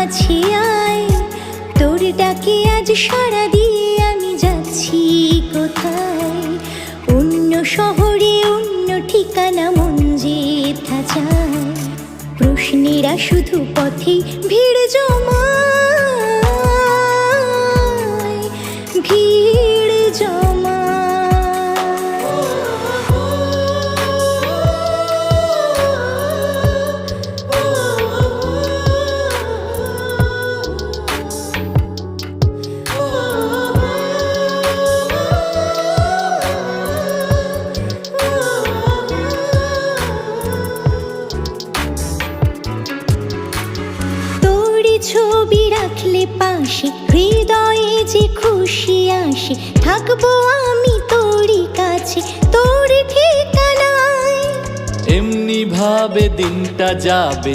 কাছে আয়, তোর ডাকে আজ সাড়া দিয়ে আমি যাচ্ছি কোথায়। অন্য শহরে অন্য ঠিকানা মন যেথা চায়, প্রশ্নেরা শুধু পথে ভিড় জমায়, ভিড় জমায়। ছবি রাখলে পাশে হৃদয়ে যে খুশি আসে, থাকবো আমি তোরই কাছে তোর ঠিকানায়। এমনি ভাবে দিনটা যাবে।